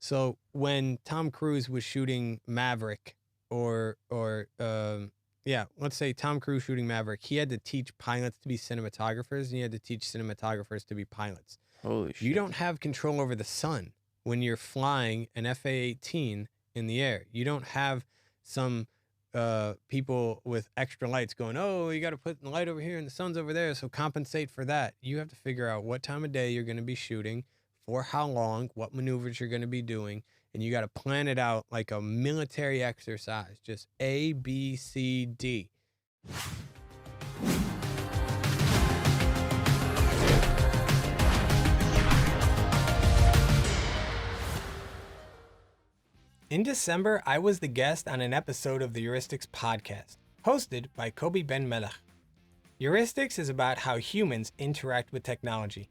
So when Tom Cruise was shooting Maverick, let's say Tom Cruise shooting Maverick, he had to teach pilots to be cinematographers, and he had to teach cinematographers to be pilots. Holy shit. You don't have control over the sun when you're flying an FA-18 in the air. You don't have some people with extra lights going, oh, you got to put the light over here and the sun's over there, so compensate for that. You have to figure out what time of day you're going to be shooting, for how long, what maneuvers you're going to be doing, and you got to plan it out like a military exercise. Just A, B, C, D. In December, I was the guest on an episode of the Heuristics podcast, hosted by Kobe Ben Melech. Heuristics is about how humans interact with technology.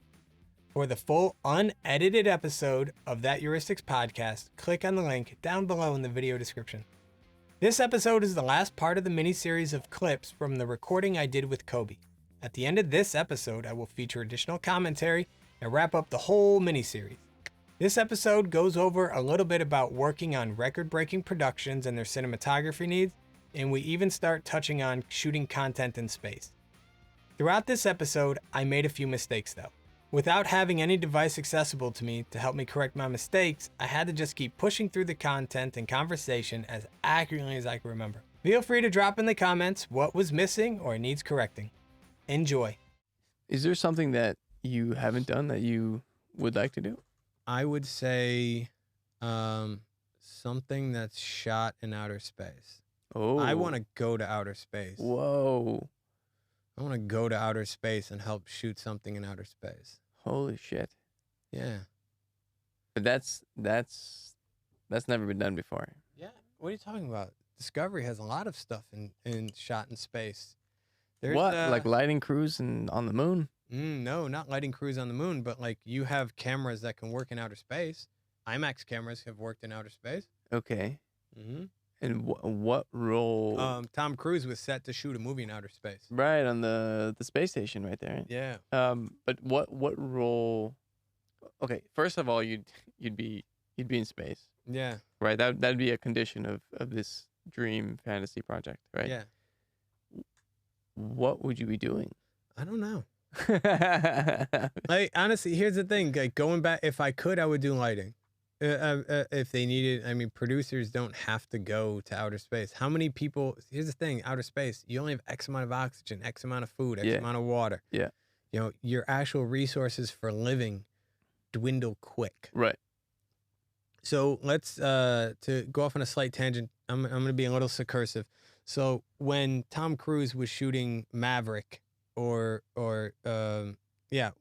For the full unedited episode of that Heuristics podcast, click on the link down below in the video description. This episode is the last part of the mini-series of clips from the recording I did with Kobe. At the end of this episode, I will feature additional commentary and wrap up the whole mini-series. This episode goes over a little bit about working on record-breaking productions and their cinematography needs, and we even start touching on shooting content in space. Throughout this episode, I made a few mistakes though. Without having any device accessible to me to help me correct my mistakes, I had to just keep pushing through the content and conversation as accurately as I can remember. Feel free to drop in the comments what was missing or needs correcting. Enjoy. Is there something that you haven't done that you would like to do? I would say something that's shot in outer space. Oh. I want to go to outer space. Whoa. I want to go to outer space and help shoot something in outer space. Holy shit. Yeah. But that's never been done before. Yeah. What are you talking about? Discovery has a lot of stuff in shot in space. There's, what? Like lighting crews and on the moon? No, not lighting crews on the moon, but like you have cameras that can work in outer space. IMAX cameras have worked in outer space. Okay. Mm-hmm. And what role? Tom Cruise was set to shoot a movie in outer space. Right, on the space station right there. Yeah. But what role? Okay, first of all, you'd be in space. Yeah. Right. That'd be a condition of this dream fantasy project, right? Yeah. What would you be doing? I don't know. Like honestly, here's the thing. Like going back, if I could, I would do lighting. If they needed, I mean, producers don't have to go to outer space. How many people? Here's the thing: outer space, you only have X amount of oxygen, X amount of food, X amount of water. Yeah. You know, your actual resources for living dwindle quick. Right. So let's to go off on a slight tangent. I'm going to be a little subversive. So when Tom Cruise was shooting Maverick,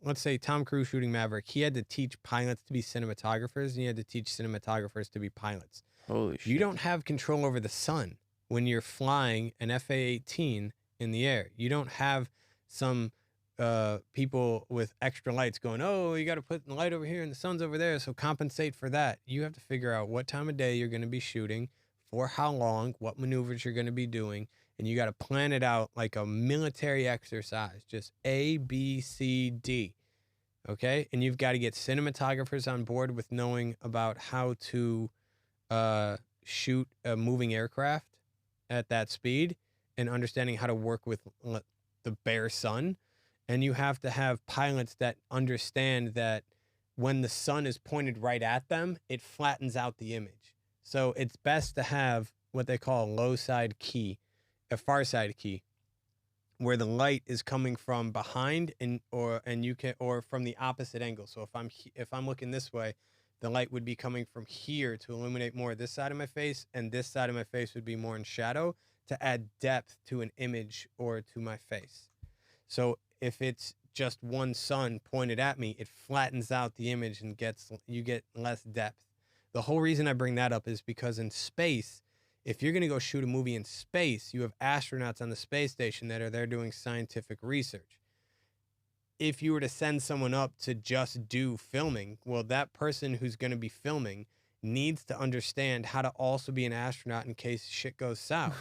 let's say Tom Cruise shooting Maverick, he had to teach pilots to be cinematographers, and he had to teach cinematographers to be pilots. Holy shit. You don't have control over the sun when you're flying an FA-18 in the air. You don't have some people with extra lights going, oh, you got to put the light over here and the sun's over there, so compensate for that. You have to figure out what time of day you're going to be shooting, for how long, what maneuvers you're going to be doing, and you got to plan it out like a military exercise. Just A, B, C, D. Okay? And you've got to get cinematographers on board with knowing about how to shoot a moving aircraft at that speed and understanding how to work with the bare sun. And you have to have pilots that understand that when the sun is pointed right at them, it flattens out the image. So it's best to have what they call a low side key, a far side key, where the light is coming from behind or from the opposite angle. So if I'm looking this way, the light would be coming from here to illuminate more this side of my face, and this side of my face would be more in shadow to add depth to an image or to my face. So if it's just one sun pointed at me, it flattens out the image and you get less depth. The whole reason I bring that up is because in space, if you're going to go shoot a movie in space, you have astronauts on the space station that are there doing scientific research. If you were to send someone up to just do filming, well, that person who's going to be filming needs to understand how to also be an astronaut in case shit goes south.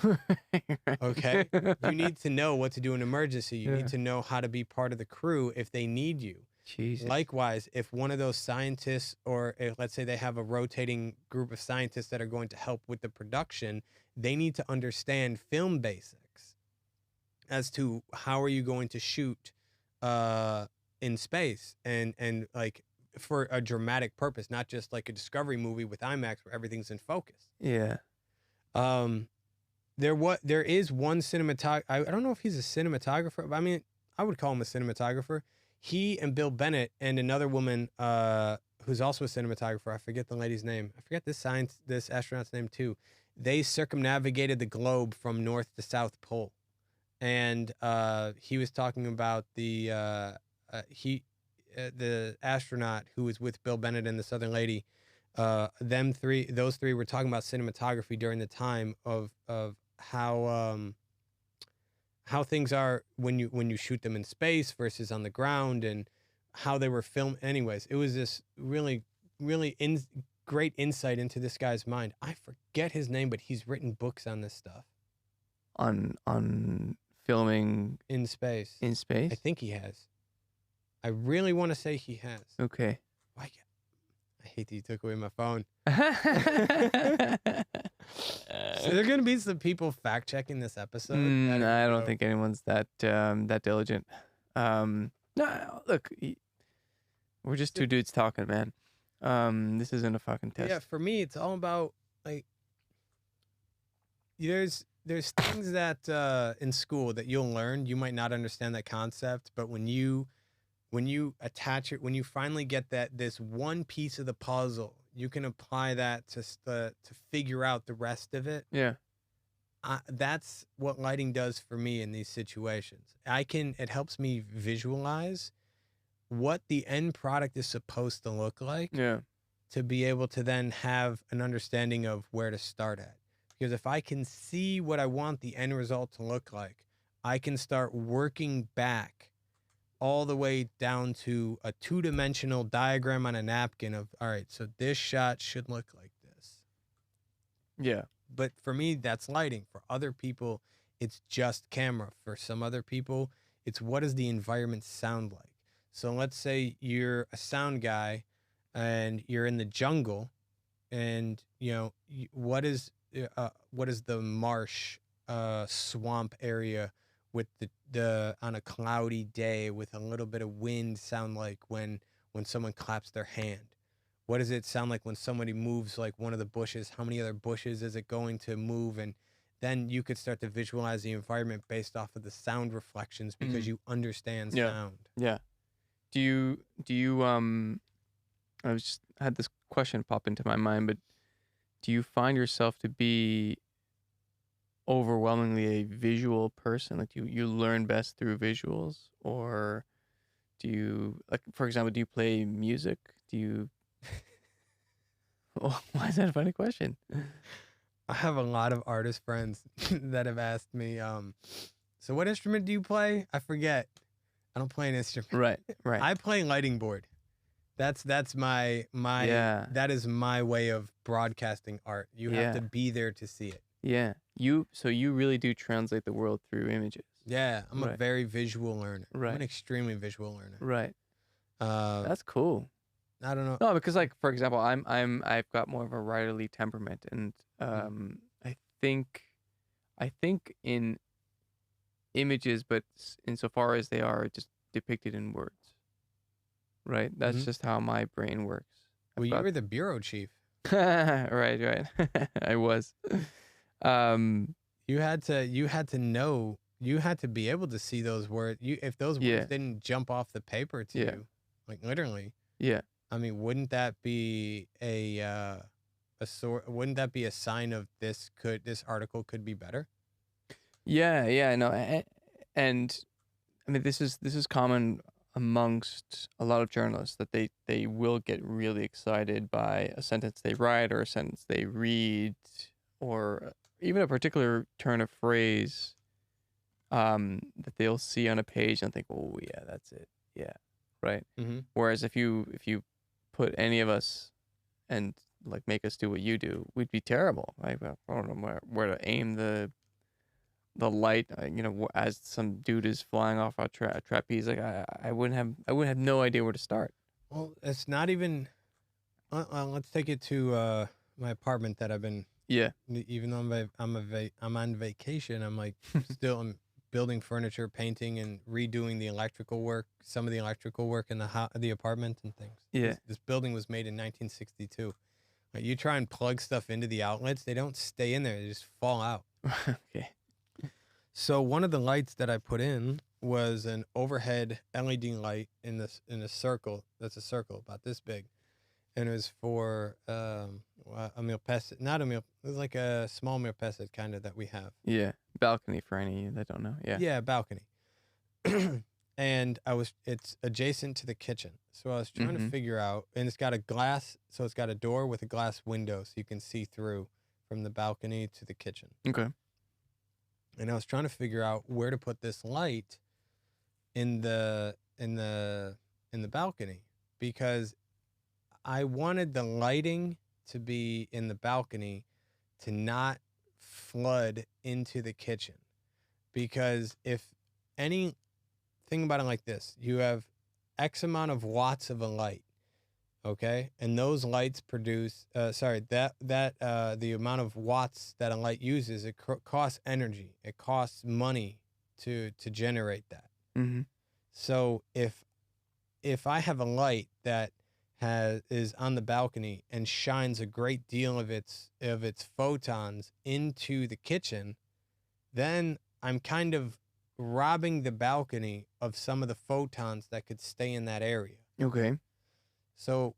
Okay? You need to know what to do in emergency. You need to know how to be part of the crew if they need you. Jesus. Likewise, if one of those scientists, or if, let's say they have a rotating group of scientists that are going to help with the production, they need to understand film basics as to how are you going to shoot in space and like for a dramatic purpose, not just like a Discovery movie with IMAX where everything's in focus. Yeah. There is one cinematographer. I don't know if he's a cinematographer, but I mean, I would call him a cinematographer. He and Bill Bennett and another woman who's also a cinematographer. I forget the lady's name. I forget this astronaut's name too. They circumnavigated the globe from north to south pole, and he was talking about the astronaut who was with Bill Bennett and this other lady. Those three were talking about cinematography during the time of how things are when you shoot them in space versus on the ground, and how they were filmed. Anyways, it was this really great insight into this guy's mind. I forget his name, but he's written books on this stuff. On filming in space. In space? I think he has. I really want to say he has. Okay. I hate that you took away my phone. So there are going to be some people fact checking this episode. I don't think anyone's that diligent. No, look, we're just two dudes talking, man. This isn't a fucking test. Yeah, for me, it's all about like there's things that in school that you'll learn. You might not understand that concept, but when you attach it, when you finally get this one piece of the puzzle, you can apply that to figure out the rest of it. Yeah. That's what lighting does for me in these situations. It helps me visualize what the end product is supposed to look like. Yeah. To be able to then have an understanding of where to start at. Because if I can see what I want the end result to look like, I can start working back all the way down to a 2-dimensional diagram on a napkin of, all right, so this shot should look like this. Yeah. But for me, that's lighting. For other people, it's just camera. For some other people, it's what does the environment sound like? So let's say you're a sound guy and you're in the jungle, and what is the marsh swamp area with the on a cloudy day with a little bit of wind sound like when someone claps their hand? What does it sound like when somebody moves like one of the bushes? How many other bushes is it going to move? And then you could start to visualize the environment based off of the sound reflections because you understand sound. Yeah. Do you I had this question pop into my mind, but do you find yourself to be overwhelmingly a visual person? Like you learn best through visuals, or do you, like, for example, do you play music? Do you? Why is that a funny question? I have a lot of artist friends that have asked me, so what instrument do you play? I forget. I don't play an instrument. Right. I play lighting board. That's my that is my way of broadcasting art. You have to be there to see it. Yeah. So you really do translate the world through images. Yeah, I'm a very visual learner. Right. I'm an extremely visual learner. Right. That's cool. I don't know. No, because like, for example, I've got more of a writerly temperament, and I think in images, but insofar as they are just depicted in words. Right. That's just how my brain works. Well, you were the bureau chief. Right. I was. You had to know. You had to be able to see those words. If those words didn't jump off the paper to you, like literally. Yeah. I mean, wouldn't that be wouldn't that be a sign of this article could be better? Yeah. No, and I mean, this is common amongst a lot of journalists, that they will get really excited by a sentence they write or a sentence they read, or even a particular turn of phrase that they'll see on a page and think, oh yeah, that's it. Yeah. Right. Mm-hmm. Whereas if you put any of us and like make us do what you do, we'd be terrible. Like, I don't know where to aim the the light, as some dude is flying off a trapeze. Like I wouldn't have no idea where to start. Well, it's not even. Let's take it to my apartment that I've been. Yeah. Even though I'm on vacation, I'm I'm building furniture, painting, and redoing the electrical work. Some of the electrical work in the apartment and things. Yeah. This building was made in 1962. You try and plug stuff into the outlets, they don't stay in there; they just fall out. Okay. So one of the lights that I put in was an overhead LED light in a circle. That's a circle about this big, and it was for a meal pesset, not a meal. It was like a small meal pesset kind of that we have. Yeah, balcony for any that don't know. Yeah. Yeah, balcony. And it's adjacent to the kitchen. So I was trying to figure out, and it's got a glass, so it's got a door with a glass window so you can see through from the balcony to the kitchen. Okay. And I was trying to figure out where to put this light in the balcony, because I wanted the lighting to be in the balcony to not flood into the kitchen. Because if any think about it like this, you have X amount of watts of a light, okay? And those lights produce, the amount of watts that a light uses, it costs energy. It costs money to generate that. Mm-hmm. So if I have a light that is on the balcony and shines a great deal of its photons into the kitchen, then I'm kind of robbing the balcony of some of the photons that could stay in that area. Okay. So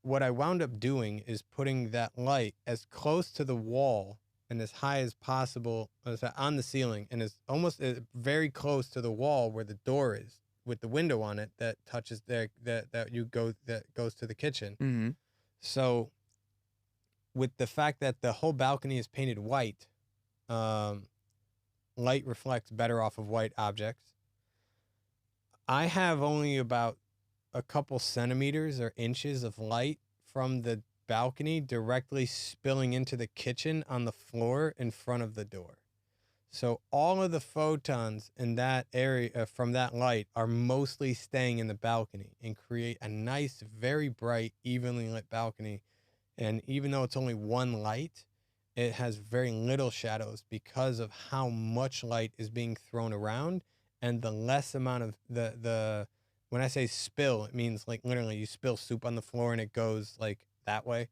what I wound up doing is putting that light as close to the wall and as high as possible on the ceiling, and as almost very close to the wall where the door is, with the window on it that touches that goes to the kitchen. Mm-hmm. So with the fact that the whole balcony is painted white, light reflects better off of white objects. I have only about a couple centimeters or inches of light from the balcony directly spilling into the kitchen on the floor in front of the door. So all of the photons in that area from that light are mostly staying in the balcony and create a nice, very bright, evenly lit balcony. And even though it's only one light, it has very little shadows because of how much light is being thrown around, and the less amount of when I say spill, it means like literally you spill soup on the floor and it goes like that way.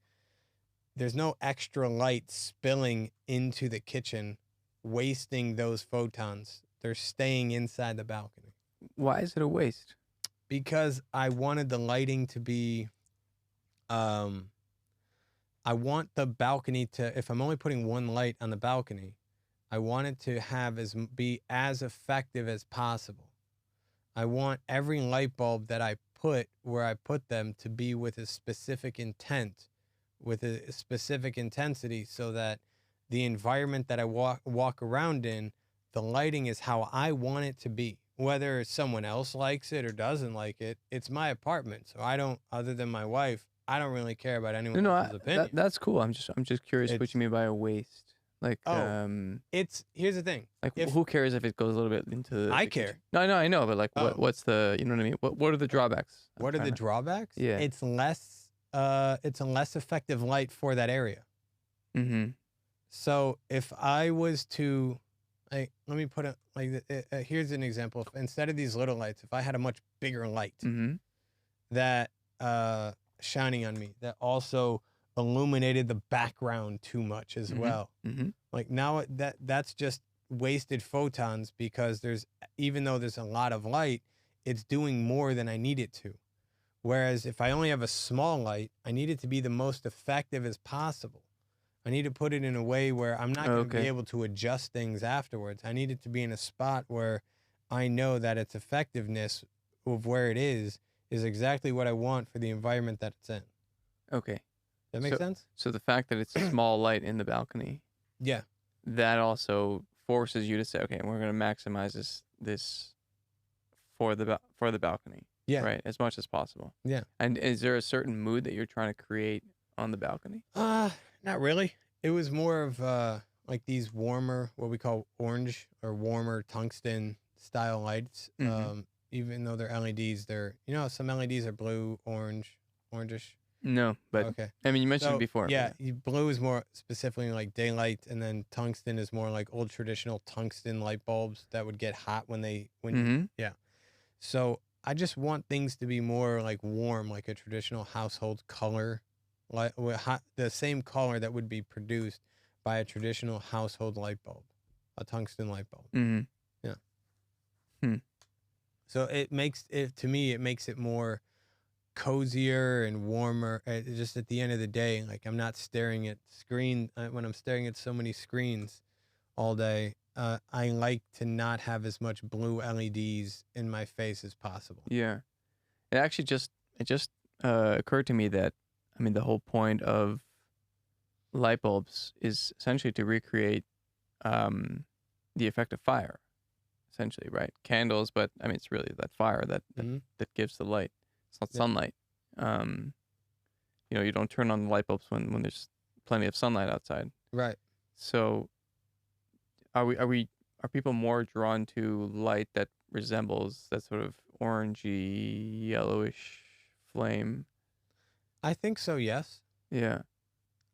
There's no extra light spilling into the kitchen, wasting those photons. They're staying inside the balcony. Why is it a waste? Because I wanted the lighting to be, I want the balcony to, if I'm only putting one light on the balcony, I want it to be as effective as possible. I want every light bulb that I put where I put them to be with a specific intent, with a specific intensity, so that the environment that I walk around in, the lighting is how I want it to be. Whether someone else likes it or doesn't like it, it's my apartment. So I don't, other than my wife, I don't really care about anyone else's opinion. That's cool. I'm just curious what you mean by a waste. Like, here's the thing. Like, who cares if it goes a little bit into? I care. No, I know, but like, what's the? You know what I mean? What are the drawbacks? What are the drawbacks? Yeah, it's a less effective light for that area. Mm-hmm. So if I was to, let me put it like, here's an example. Instead of these little lights, if I had a much bigger light that shining on me, that also illuminated the background too much as well. Mm-hmm. Like now that's just wasted photons, because even though there's a lot of light, it's doing more than I need it to. Whereas if I only have a small light, I need it to be the most effective as possible. I need to put it in a way where I'm not going to be able to adjust things afterwards. I need it to be in a spot where I know that its effectiveness of where it is exactly what I want for the environment that it's in. Okay. That makes sense? So the fact that it's a small light in the balcony, yeah, that also forces you to say, okay, we're going to maximize this for the balcony. Yeah. Right? As much as possible. Yeah. And is there a certain mood that you're trying to create on the balcony? Not really. It was more of like these warmer, what we call orange or warmer tungsten style lights. Mm-hmm. Even though they're LEDs, they're, some LEDs are blue, orangish. No, but Okay. I mean, you mentioned it So before. yeah, blue is more specifically like daylight, and then tungsten is more like old traditional tungsten light bulbs that would get hot Mm-hmm. yeah. So I just want things to be more like warm, like a traditional household color, like the same color that would be produced by a traditional household light bulb, a tungsten light bulb. Mm-hmm. Yeah. Hmm. So it makes it, to me, it makes it more cozier and warmer. Just at the end of the day, like I'm not staring at when I'm staring at so many screens all day. I like to not have as much blue LEDs in my face as possible. Yeah. It just occurred to me that, I mean, the whole point of light bulbs is essentially to recreate the effect of fire, essentially, right? Candles, but I mean, it's really that fire that gives the light. It's not Yeah. sunlight. You don't turn on the light bulbs when there's plenty of sunlight outside. Right. So are people more drawn to light that resembles that sort of orangey, yellowish flame? I think so, yes. Yeah.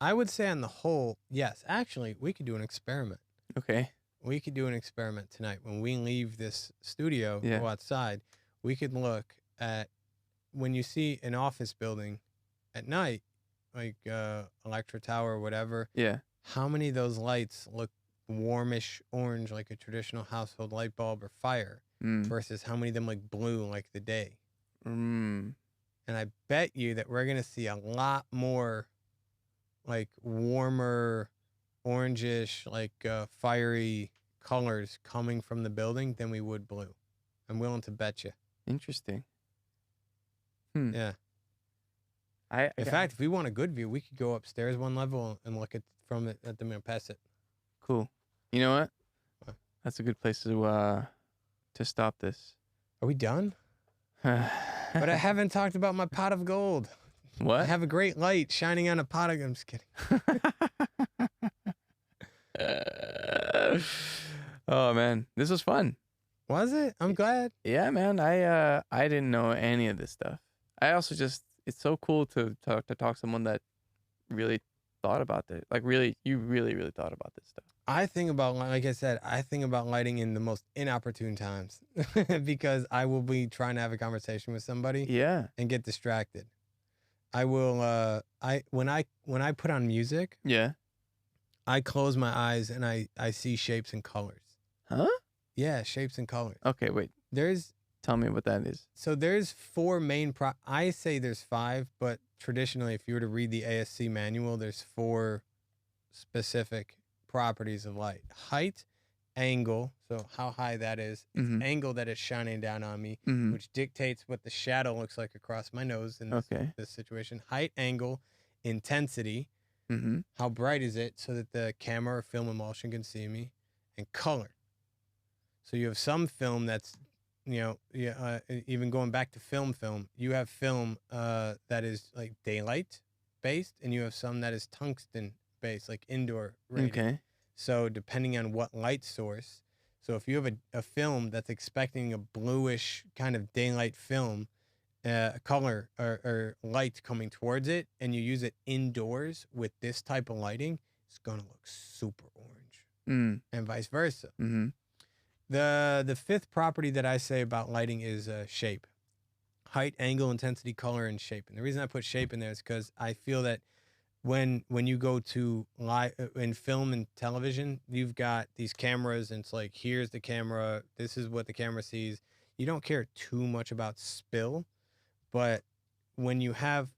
I would say on the whole, yes. Actually, we could do an experiment. Okay. We could do an experiment tonight. When we leave this studio, Yeah. go outside, we could look at, when you see an office building at night, like Electra Tower or whatever, Yeah. how many of those lights look warmish orange like a traditional household light bulb or fire versus how many of them look blue like the day. And I bet you that we're going to see a lot more like warmer, orangish, like fiery colors coming from the building than we would blue. I'm willing to bet you. Interesting. Yeah. In fact, if we want a good view, we could go upstairs one level and look at the Mapesset. Cool. You know what? That's a good place to stop this. Are we done? But I haven't talked about my pot of gold. What? I have a great light shining on a pot of... I'm just kidding. Oh man, this was fun. Was it? I'm glad. Yeah, man. I didn't know any of this stuff. I also it's so cool to talk to someone that really thought about it. Like you really thought about this stuff. I think about, like I said, lighting in the most inopportune times because I will be trying to have a conversation with somebody. Yeah. And get distracted. I will. When I put on music. Yeah. I close my eyes and I see shapes and colors. Huh? Yeah, shapes and colors. Okay, wait. Tell me what that is. So there's four main I say there's five, but traditionally, if you were to read the ASC manual, there's four specific properties of light: height, angle, so how high that is, angle that is shining down on me, which dictates what the shadow looks like across my nose in this situation. Height, angle, intensity, how bright is it so that the camera or film emulsion can see me, and color. So you have some film that's, even going back to film, you have film that is like daylight based, and you have some that is tungsten based, like indoor rated. Okay. So depending on what light source, so if you have a film that's expecting a bluish kind of daylight film, color or light coming towards it, and you use it indoors with this type of lighting, it's gonna look super orange, and vice versa. The fifth property that I say about lighting is shape, height, angle, intensity, color, and shape. And the reason I put shape in there is because I feel that when you go to live in film and television, you've got these cameras, and it's like, here's the camera, this is what the camera sees. You don't care too much about spill, but when you have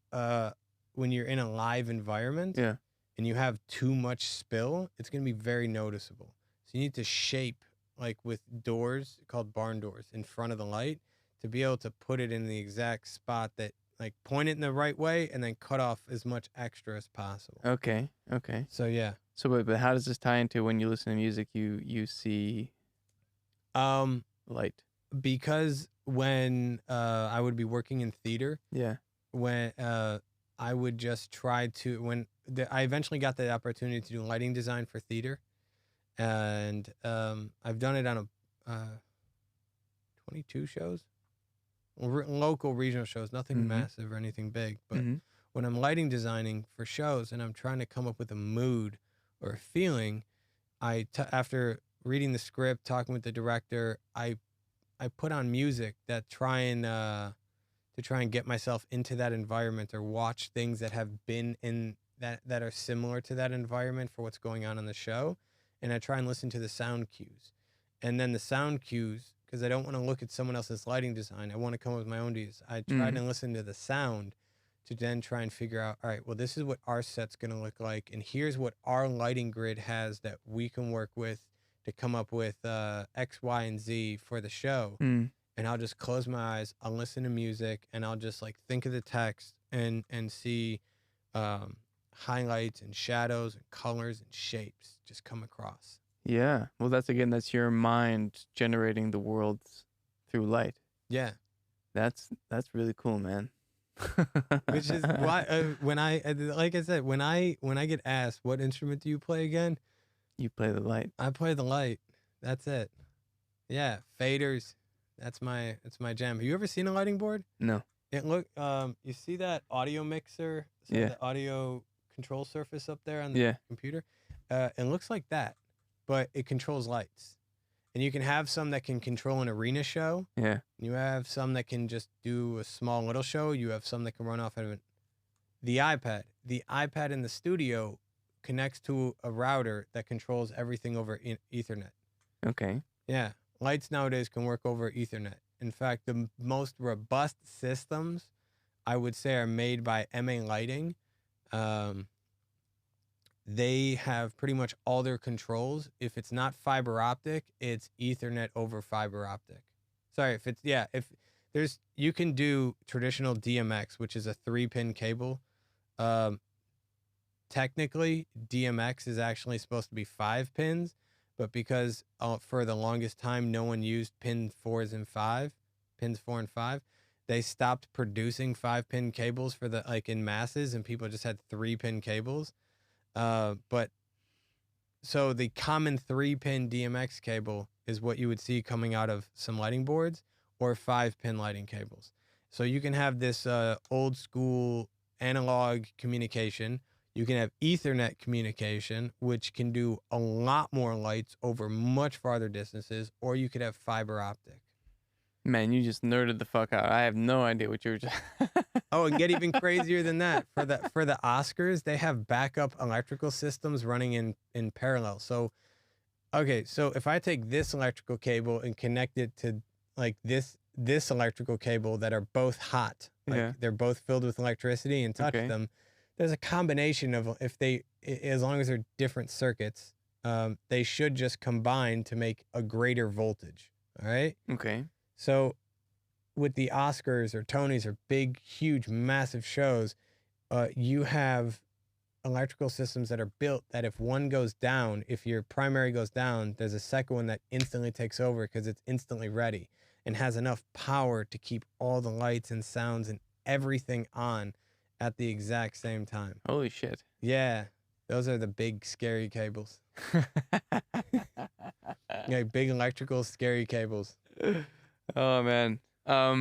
when you're in a live environment, and you have too much spill, it's gonna be very noticeable. So you need to shape, like with doors called barn doors, in front of the light, to be able to put it in the exact spot that, like, point it in the right way and then cut off as much extra as possible. Okay. So yeah. So but how does this tie into when you listen to music, you see light? Because when I would be working in theater, when I would just try to, I eventually got the opportunity to do lighting design for theater. and I've done it on a 22 shows, local regional shows, nothing Mm-hmm. massive or anything big. But Mm-hmm. when I'm lighting designing for shows and I'm trying to come up with a mood or a feeling, after reading the script, talking with the director, I put on music that try and to try and get myself into that environment, or watch things that have been in that are similar to that environment for what's going on in the show, and I try and listen to the sound cues, and then the sound cues, because I don't want to look at someone else's lighting design. I want to come up with my own ideas. I try Mm. to listen to the sound to then try and figure out, all right, well, this is what our set's going to look like, and here's what our lighting grid has that we can work with to come up with X, Y, and Z for the show. Mm. And I'll just close my eyes, I'll listen to music, and I'll just like think of the text and see highlights and shadows and colors and shapes just come across. Yeah. Well, that's your mind generating the world through light. Yeah. That's really cool, man. Which is why when I like I said, when I get asked what instrument do you play again, You play the light. I play the light. That's it. Yeah, faders. That's my jam. Have you ever seen a lighting board? No. It you see that audio mixer, Yeah. the audio control surface up there on the Yeah. computer? It looks like that, but it controls lights. And you can have some that can control an arena show. Yeah. You have some that can just do a small little show. You have some that can run off of the iPad. The iPad in the studio connects to a router that controls everything over Ethernet. Okay. Yeah. Lights nowadays can work over Ethernet. In fact, the most robust systems, I would say, are made by MA Lighting. They have pretty much all their controls. If it's not fiber optic, it's Ethernet over fiber optic. Sorry, if you can do traditional DMX, which is a 3-pin cable. Technically, DMX is actually supposed to be 5 pins, but because for the longest time no one used pins 4 and 5, they stopped producing 5-pin cables for in masses, and people just had 3-pin cables. But so the common 3-pin DMX cable is what you would see coming out of some lighting boards, or 5-pin lighting cables. So you can have this old school analog communication. You can have Ethernet communication, which can do a lot more lights over much farther distances, or you could have fiber optic. Man, you just nerded the fuck out. I have no idea what you were just. Oh, and get even crazier than that. For the Oscars, they have backup electrical systems running in parallel. So, okay, so if I take this electrical cable and connect it to like this electrical cable that are both hot, like they're both filled with electricity, and touch them, there's a combination of, as long as they're different circuits, they should just combine to make a greater voltage. All right. Okay. So with the Oscars or Tonys or big, huge, massive shows, you have electrical systems that are built that if one goes down, if your primary goes down, there's a second one that instantly takes over because it's instantly ready and has enough power to keep all the lights and sounds and everything on at the exact same time. Holy shit. Yeah. Those are the big, scary cables. Yeah, big electrical, scary cables. Oh, man. All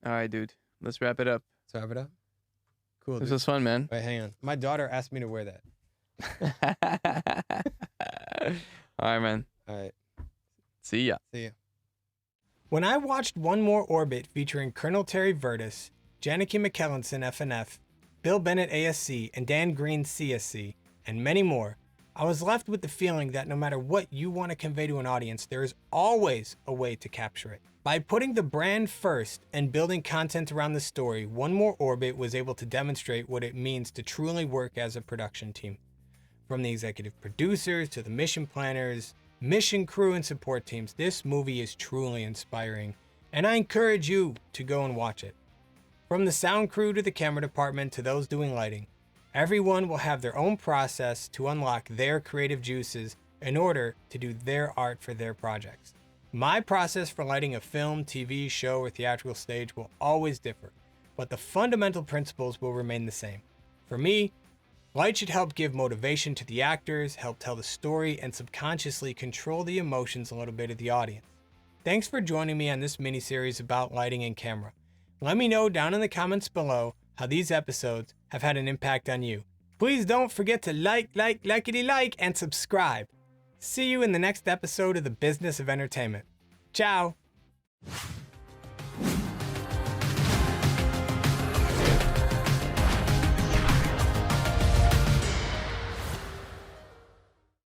right, dude. Let's wrap it up. Let's wrap it up. Cool. This dude. was fun, man. Wait, hang on. My daughter asked me to wear that. All right, man. All right. See ya. See ya. When I watched One More Orbit featuring Colonel Terry Vertus, Janicki McKellenson FNF, Bill Bennett ASC, and Dan Green CSC, and many more, I was left with the feeling that no matter what you want to convey to an audience, there is always a way to capture it. By putting the brand first and building content around the story, One More Orbit was able to demonstrate what it means to truly work as a production team. From the executive producers to the mission planners, mission crew, and support teams, this movie is truly inspiring, and I encourage you to go and watch it. From the sound crew to the camera department to those doing lighting, everyone will have their own process to unlock their creative juices in order to do their art for their projects. My process for lighting a film, TV, show, or theatrical stage will always differ, but the fundamental principles will remain the same. For me, Light should help give motivation to the actors, help tell the story, and subconsciously control the emotions a little bit of the audience. Thanks for joining me on this mini-series about lighting and camera. Let me know down in the comments below how these episodes have had an impact on you. Please don't forget to like, and subscribe. See you in the next episode of the Business of Entertainment. Ciao!